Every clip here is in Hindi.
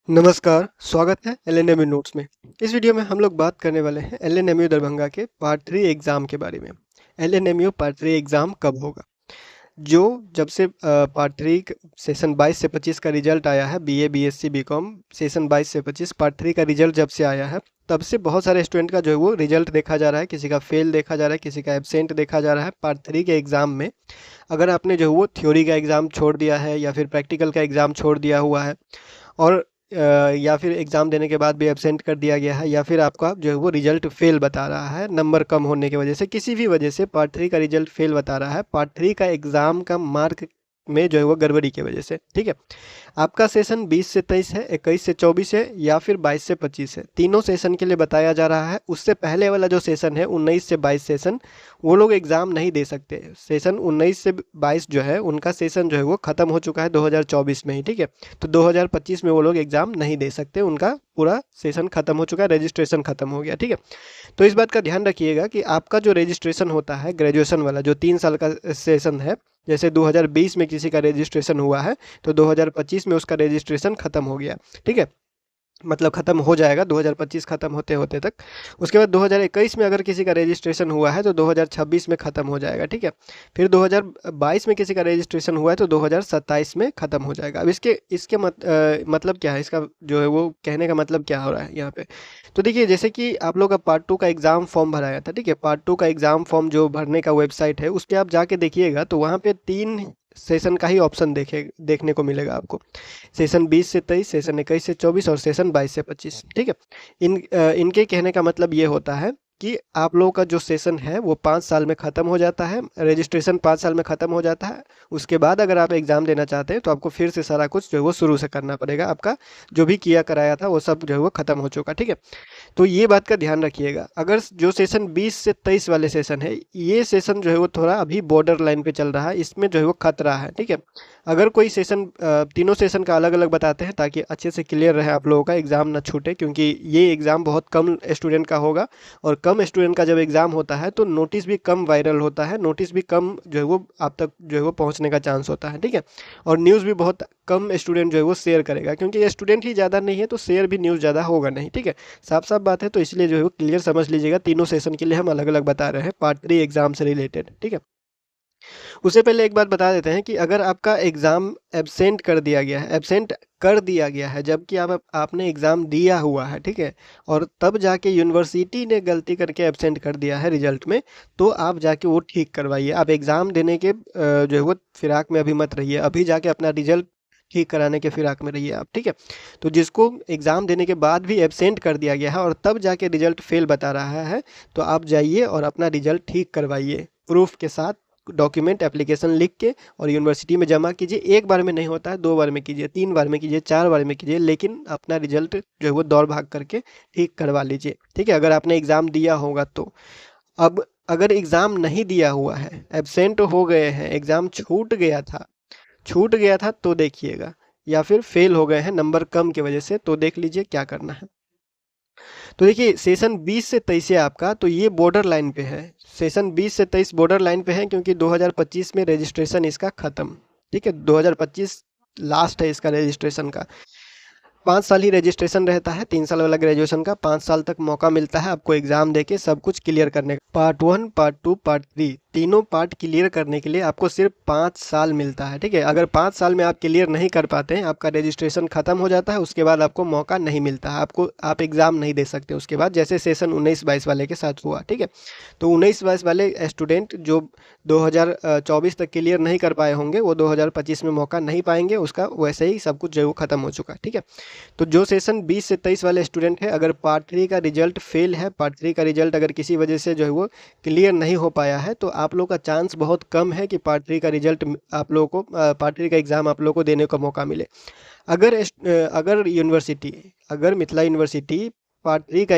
नमस्कार, स्वागत है एलएनएमयू नोट्स में। इस वीडियो में हम लोग बात करने वाले हैं एलएनएमयू दरभंगा के पार्ट 3 एग्ज़ाम के बारे में। एलएनएमयू पार्ट 3 एग्ज़ाम कब होगा? जो जब से पार्ट 3 सेशन 22 से 25 का रिजल्ट आया है, बीए, बीएससी, बीकॉम सेशन 22 से 25 पार्ट 3 का रिजल्ट जब से आया है, तब से बहुत सारे स्टूडेंट का जो है वो रिजल्ट देखा जा रहा है, किसी का फेल देखा जा रहा है, किसी का एब्सेंट देखा जा रहा है पार्ट 3 के एग्ज़ाम में। अगर आपने जो है वो थ्योरी का एग्ज़ाम छोड़ दिया है या फिर प्रैक्टिकल का एग्ज़ाम छोड़ दिया हुआ है और या फिर एग्ज़ाम देने के बाद भी एब्सेंट कर दिया गया है या फिर आपका जो है वो रिजल्ट फेल बता रहा है नंबर कम होने की वजह से, किसी भी वजह से पार्ट 3 का रिजल्ट फेल बता रहा है, पार्ट 3 का एग्ज़ाम का मार्क में जो है वो गड़बड़ी की वजह से, ठीक है। आपका सेशन 20 से 23 है, 21 से 24 है या फिर 22 से 25 है, तीनों सेशन के लिए बताया जा रहा है। उससे पहले वाला जो सेशन है 19 से 22 सेशन, वो लोग एग्ज़ाम नहीं दे सकते। सेशन 19 से 22 जो है उनका सेशन जो है वो ख़त्म हो चुका है 2024 में ही, ठीक है। तो 2025 में वो लोग एग्ज़ाम नहीं दे सकते, उनका पूरा सेशन ख़त्म हो चुका है, रजिस्ट्रेशन ख़त्म हो गया, ठीक है। तो इस बात का ध्यान रखिएगा कि आपका जो रजिस्ट्रेशन होता है ग्रेजुएशन वाला, जो 3 साल का सेशन है, जैसे 2020 में किसी का रजिस्ट्रेशन हुआ है तो 2025 में उसका रजिस्ट्रेशन ख़त्म हो गया, ठीक है। मतलब ख़त्म हो जाएगा 2025 ख़त्म होते होते तक। उसके बाद 2021 में अगर किसी का रजिस्ट्रेशन हुआ है तो 2026 में ख़त्म हो जाएगा, ठीक है। फिर 2022 में किसी का रजिस्ट्रेशन हुआ है तो 2027 में ख़त्म हो जाएगा। अब इसके इसके मतलब क्या है, इसका जो है वो कहने का मतलब क्या हो रहा है यहाँ पे? तो देखिए, जैसे कि आप लोग का पार्ट 2 का एग्ज़ाम फॉर्म भराया था, ठीक है। पार्ट 2 का एग्ज़ाम फॉर्म जो भरने का वेबसाइट है उस पर आप जाके देखिए तो वहाँ पे 3 सेशन का ही ऑप्शन देखने को मिलेगा आपको। सेशन 20 से 23, सेशन 21 से 24 और सेशन 22 से 25, ठीक है। इनके कहने का मतलब ये होता है कि आप लोगों का जो सेशन है वो 5 साल में ख़त्म हो जाता है, रजिस्ट्रेशन 5 साल में ख़त्म हो जाता है। उसके बाद अगर आप एग्ज़ाम देना चाहते हैं तो आपको फिर से सारा कुछ जो है वो शुरू से करना पड़ेगा। आपका जो भी किया कराया था वो सब जो है वो ख़त्म हो चुका, ठीक है। तो ये बात का ध्यान रखिएगा। अगर जो सेशन 20 से 23 वाले सेशन है, ये सेशन जो है वो थोड़ा अभी बॉर्डर लाइन पे चल रहा है, इसमें जो है वो खतरा है, ठीक है। अगर कोई सेशन तीनों सेशन का अलग अलग बताते हैं ताकि अच्छे से क्लियर रहे आप लोगों का, एग्ज़ाम ना छूटे, क्योंकि ये एग्ज़ाम बहुत कम स्टूडेंट का होगा और कम स्टूडेंट का जब एग्ज़ाम होता है तो नोटिस भी कम वायरल होता है, नोटिस भी कम जो है वो आप तक जो है वो पहुंचने का चांस होता है, ठीक है। और न्यूज़ भी बहुत कम स्टूडेंट जो है वो शेयर करेगा, क्योंकि स्टूडेंट ही ज़्यादा नहीं है तो शेयर भी न्यूज़ ज़्यादा होगा नहीं, ठीक है। साफ साफ बात है, तो इसलिए जो है वो क्लियर समझ लीजिएगा, तीनों सेशन के लिए हम अलग अलग बता रहे हैं पार्ट 3 एग्ज़ाम से रिलेटेड, ठीक है। उससे पहले एक बात बता देते हैं कि अगर आपका एग्ज़ाम एब्सेंट कर दिया गया है, एब्सेंट कर दिया गया है जबकि आपने एग्ज़ाम दिया हुआ है, ठीक है, और तब जाके यूनिवर्सिटी ने गलती करके एब्सेंट कर दिया है रिजल्ट में, तो आप जाके वो ठीक करवाइए। आप एग्ज़ाम देने के जो है वो फिराक में अभी मत रहिए, अभी जाके अपना रिजल्ट ठीक कराने के फिराक में रहिए आप, ठीक है। तो जिसको एग्ज़ाम देने के बाद भी एब्सेंट कर दिया गया है और तब जाके रिजल्ट फेल बता रहा है, तो आप जाइए और अपना रिजल्ट ठीक करवाइए प्रूफ के साथ, डॉक्यूमेंट एप्लीकेशन लिख के और यूनिवर्सिटी में जमा कीजिए। एक बार में नहीं होता है, 2 बार में कीजिए, 3 बार में कीजिए, 4 बार में कीजिए, लेकिन अपना रिजल्ट जो है वो दौड़ भाग करके ठीक करवा लीजिए, ठीक है, अगर आपने एग्ज़ाम दिया होगा तो। अब अगर एग्ज़ाम नहीं दिया हुआ है, एब्सेंट हो गए हैं, एग्ज़ाम छूट गया था तो देखिएगा, या फिर फेल हो गए हैं नंबर कम की वजह से, तो देख लीजिए क्या करना है। तो देखिए, सेशन 20 से 23 है आपका, तो ये बॉर्डर लाइन पे है। सेशन 20 से 23 बॉर्डर लाइन पे है क्योंकि 2025 में रजिस्ट्रेशन इसका ख़त्म, ठीक है। 2025 लास्ट है इसका रजिस्ट्रेशन का। 5 साल ही रजिस्ट्रेशन रहता है, 3 साल वाला ग्रेजुएशन का, 5 साल तक मौका मिलता है आपको एग्ज़ाम देके सब कुछ क्लियर करने का। पार्ट 1, पार्ट 2, पार्ट 3 तीनों पार्ट क्लियर करने के लिए आपको सिर्फ 5 साल मिलता है, ठीक है। अगर 5 साल में आप क्लियर नहीं कर पाते हैं, आपका रजिस्ट्रेशन ख़त्म हो जाता है, उसके बाद आपको मौका नहीं मिलता है, आप एग्ज़ाम नहीं दे सकते उसके बाद, जैसे सेशन 19-22 वाले के साथ हुआ, ठीक है। तो 19-22 वाले स्टूडेंट जो 2024 तक क्लियर नहीं कर पाए होंगे, वो 2025 में मौका नहीं पाएंगे, उसका वैसे ही सब कुछ जो है वो ख़त्म हो चुका है, ठीक है। तो जो सेशन 20 से 23 वाले स्टूडेंट है, अगर पार्ट 3 का रिजल्ट फेल है, पार्ट 3 का रिजल्ट अगर किसी वजह से जो है वो क्लियर नहीं हो पाया है, तो आप लोग का चांस बहुत कम है कि पार्ट 3 का रिजल्ट आप लोगों को पार्ट 3 का एग्ज़ाम आप लोगों को देने का मौका मिले। अगर मिथिला यूनिवर्सिटी पार्ट 3 का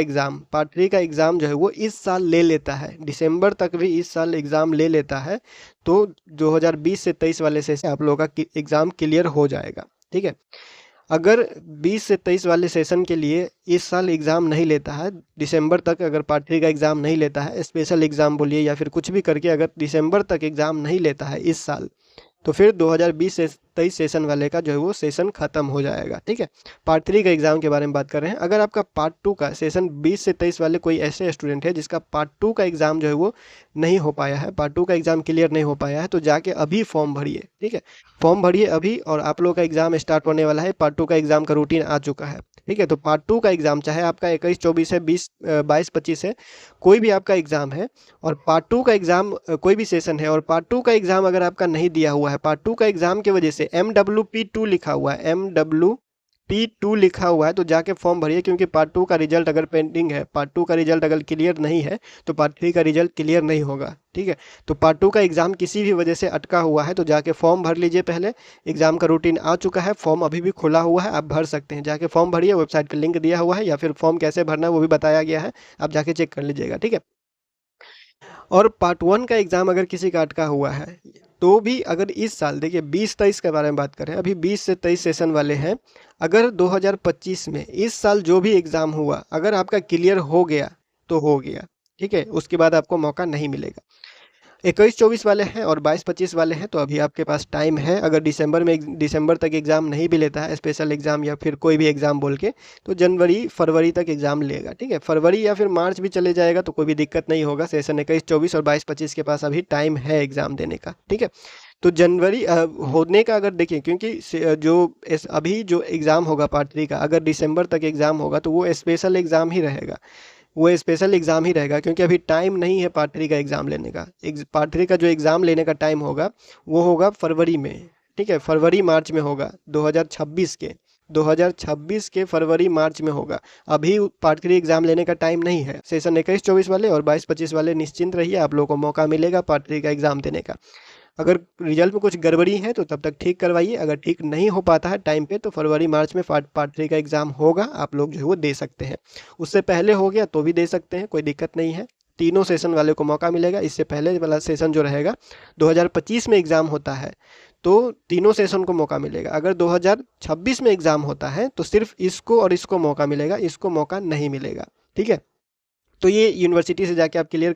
एग्ज़ाम जो है वो इस साल ले लेता है, दिसंबर तक भी इस साल एग्ज़ाम ले लेता है, तो 2020 से 23 वाले से आप लोगों का एग्ज़ाम क्लियर हो जाएगा, ठीक है। अगर 20 से 23 वाले सेशन के लिए इस साल एग्ज़ाम नहीं लेता है, दिसंबर तक अगर पार्ट 3 का एग्ज़ाम नहीं लेता है, स्पेशल एग्ज़ाम बोलिए या फिर कुछ भी करके अगर दिसंबर तक एग्ज़ाम नहीं लेता है इस साल, तो फिर 2020 से 23 सेशन वाले का जो है वो सेशन खत्म हो जाएगा। ठीक है, पार्ट 3 का एग्जाम के बारे में बात कर रहे हैं। अगर आपका पार्ट 2 का सेशन 20 से 23 वाले कोई ऐसे स्टूडेंट है जिसका पार्ट 2 का एग्जाम जो है वो नहीं हो पाया है, पार्ट 2 का एग्जाम क्लियर नहीं हो पाया है, तो जाके अभी फॉर्म भरिए। ठीक है, फॉर्म भरिए अभी, और आप लोग का एग्जाम स्टार्ट होने वाला है। पार्ट 2 का एग्जाम का रूटीन आ चुका है। ठीक है, तो पार्ट 2 का एग्जाम चाहे आपका 21-24 है, 22-25 है, कोई भी आपका एग्जाम है, और पार्ट 2 का एग्जाम कोई भी सेशन है, और पार्ट 2 का एग्जाम अगर आपका नहीं दिया हुआ है, पार्ट 2 का एग्जाम की वजह से MWP2 लिखा हुआ है, MWP2 लिखा हुआ है, तो जाके फॉर्म भरिए, क्योंकि पार्ट 2 का रिजल्ट अगर पेंडिंग है, पार्ट 2 का रिजल्ट अगर क्लियर नहीं है, तो पार्ट 3 का रिजल्ट क्लियर नहीं होगा। ठीक है, तो पार्ट 2 का एग्जाम किसी भी वजह से अटका हुआ है, तो जाके फॉर्म भर लीजिए पहले। एग्जाम का रूटीन आ चुका है, फॉर्म अभी भी खुला हुआ है, आप भर सकते हैं, जाके फॉर्म भरिए। वेबसाइट पर लिंक दिया हुआ है, या फिर फॉर्म कैसे भरना है वो भी बताया गया है, आप जाके चेक कर लीजिएगा। ठीक है, और पार्ट 1 का एग्जाम अगर किसी का अटका हुआ है, तो भी अगर इस साल देखिए 20-23 के बारे में बात करें, अभी 20 से 23 सेशन वाले हैं, अगर 2025 में इस साल जो भी एग्जाम हुआ अगर आपका क्लियर हो गया तो हो गया। ठीक है, उसके बाद आपको मौका नहीं मिलेगा। 21-24 वाले हैं और 22-25 वाले हैं, तो अभी आपके पास टाइम है। अगर दिसंबर तक एग्ज़ाम नहीं भी लेता है, स्पेशल एग्ज़ाम या फिर कोई भी एग्ज़ाम बोल के, तो जनवरी फरवरी तक एग्ज़ाम लेगा। ठीक है, फरवरी या फिर मार्च भी चले जाएगा तो कोई भी दिक्कत नहीं होगा। सेशन 21-24 और 22-25 के पास अभी टाइम है एग्ज़ाम देने का। ठीक है, तो जनवरी होने का अगर देखिए, क्योंकि अभी जो एग्ज़ाम होगा पार्ट 3 का, अगर दिसंबर तक एग्ज़ाम होगा तो वो स्पेशल एग्ज़ाम ही रहेगा, वो स्पेशल एग्ज़ाम ही रहेगा, क्योंकि अभी टाइम नहीं है पार्ट 3 का एग्ज़ाम लेने का। पार्ट 3 का जो एग्ज़ाम लेने का टाइम होगा वो होगा फरवरी में। ठीक है, फरवरी मार्च में होगा 2026 के फरवरी मार्च में होगा। अभी पार्ट 3 एग्ज़ाम लेने का टाइम नहीं है। सेशन 21-24 वाले और 22-25 वाले निश्चिंत रहिए, आप लोगों को मौका मिलेगा पार्ट 3 का एग्ज़ाम देने का। अगर रिजल्ट में कुछ गड़बड़ी है तो तब तक ठीक करवाइए, अगर ठीक नहीं हो पाता है टाइम पे तो फरवरी मार्च में पार्ट 3 का एग्ज़ाम होगा, आप लोग जो है वो दे सकते हैं। उससे पहले हो गया तो भी दे सकते हैं, कोई दिक्कत नहीं है। तीनों सेशन वाले को मौका मिलेगा। इससे पहले वाला सेशन जो रहेगा 2025 में एग्ज़ाम होता है तो तीनों सेशन को मौका मिलेगा। अगर 2026 में एग्ज़ाम होता है तो सिर्फ इसको और इसको मौका मिलेगा, इसको मौका नहीं मिलेगा। ठीक है, तो ये यूनिवर्सिटी से जाके आप क्लियर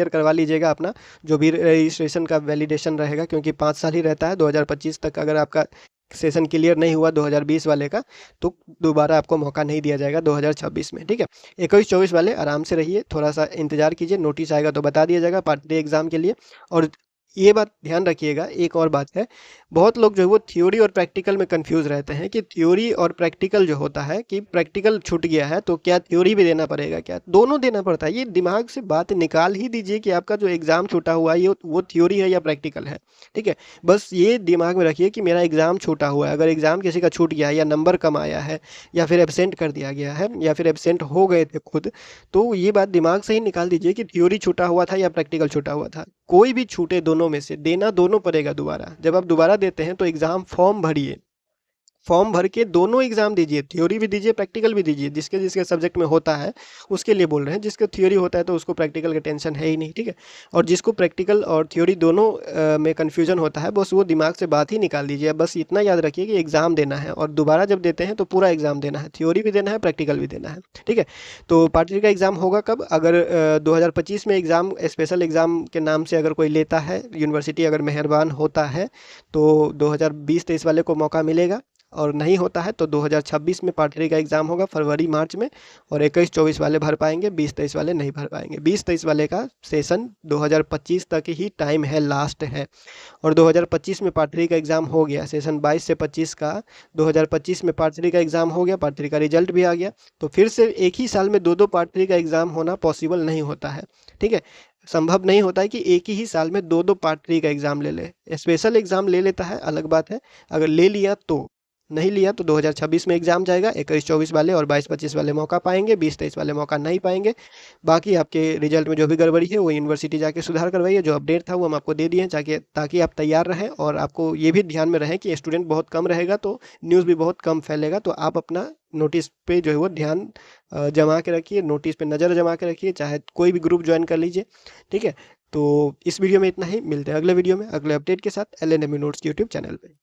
करवा लीजिएगा अपना जो भी रजिस्ट्रेशन का वैलिडेशन रहेगा, क्योंकि 5 साल ही रहता है। 2025 तक अगर आपका सेशन क्लियर नहीं हुआ 2020 वाले का, तो दोबारा आपको मौका नहीं दिया जाएगा 2026 में। ठीक है, 21-24 वाले आराम से रहिए, थोड़ा सा इंतजार कीजिए, नोटिस आएगा तो बता दिया जाएगा पार्ट 3 एग्ज़ाम के लिए। और ये बात ध्यान रखिएगा, एक और बात है, बहुत लोग जो है वो थ्योरी और प्रैक्टिकल में कंफ्यूज रहते हैं कि थ्योरी और प्रैक्टिकल जो होता है कि प्रैक्टिकल छूट गया है तो क्या थ्योरी भी देना पड़ेगा, क्या दोनों देना पड़ता है। ये दिमाग से बात निकाल ही दीजिए कि आपका जो एग्ज़ाम छूटा हुआ है ये वो थ्योरी है या प्रैक्टिकल है। ठीक है, बस ये दिमाग में रखिए कि मेरा एग्ज़ाम छूटा हुआ है। अगर एग्ज़ाम किसी का छूट गया है या नंबर कम आया है या फिर एब्सेंट कर दिया गया है या फिर एब्सेंट हो गए थे खुद, तो ये बात दिमाग से ही निकाल दीजिए कि थ्योरी छूटा हुआ था या प्रैक्टिकल छूटा हुआ था। कोई भी छूटे दोनों में से, देना दोनों पड़ेगा दोबारा। जब आप दोबारा देते हैं तो एग्ज़ाम फॉर्म भरिए, फॉर्म भर के दोनों एग्जाम दीजिए, थ्योरी भी दीजिए प्रैक्टिकल भी दीजिए। जिसके जिसके सब्जेक्ट में होता है उसके लिए बोल रहे हैं, जिसके थ्योरी होता है तो उसको प्रैक्टिकल का टेंशन है ही नहीं। ठीक है, और जिसको प्रैक्टिकल और थ्योरी दोनों में कन्फ्यूजन होता है, बस वो दिमाग से बात ही निकाल दीजिए। बस इतना याद रखिए कि एग्ज़ाम देना है और दोबारा जब देते हैं तो पूरा एग्ज़ाम देना है, थ्योरी भी देना है प्रैक्टिकल भी देना है। ठीक है, तो पार्ट 3 का एग्ज़ाम होगा कब, अगर 2025 में एग्ज़ाम स्पेशल एग्ज़ाम के नाम से अगर कोई लेता है, यूनिवर्सिटी अगर मेहरबान होता है तो 2020-23 वाले को मौका मिलेगा, और नहीं होता है तो 2026 में पार्ट 3 का एग्ज़ाम होगा फरवरी मार्च में, और 21-24 वाले भर पाएंगे, 20-23 वाले नहीं भर पाएंगे। 20-23 वाले का सेशन 2025 तक ही टाइम है, लास्ट है। और 2025 में पार्ट 3 का एग्ज़ाम हो गया, सेशन 22 से 25 का 2025 में पार्ट 3 का एग्ज़ाम हो गया, पार्ट 3 का रिजल्ट भी आ गया, तो फिर से एक ही साल में दो पार्ट 3 का एग्ज़ाम होना पॉसिबल नहीं होता है। ठीक है, संभव नहीं होता है कि एक ही साल में दो पार्ट 3 का एग्ज़ाम ले ले। स्पेशल एग्ज़ाम ले लेता है, अलग बात है, अगर ले लिया तो, नहीं लिया तो 2026 में एग्ज़ाम जाएगा। 21-24 वाले और 22-25 वाले मौका पाएंगे, 20-23 वाले मौका नहीं पाएंगे। बाकी आपके रिजल्ट में जो भी गड़बड़ी है वो यूनिवर्सिटी जाके सुधार करवाइए। जो अपडेट था वो हम आपको दे दिए हैं, ताकि आप तैयार रहें, और आपको ये भी ध्यान में रहे कि स्टूडेंट बहुत कम रहेगा तो न्यूज़ भी बहुत कम फैलेगा। तो आप अपना नोटिस पे जो है वो ध्यान जमा के रखिए, नोटिस पे नज़र जमा के रखिए, चाहे कोई भी ग्रुप ज्वाइन कर लीजिए। ठीक है, तो इस वीडियो में इतना ही, मिलते हैं अगले वीडियो में अगले अपडेट के साथ LNMU नोट्स के यूट्यूब चैनल पर।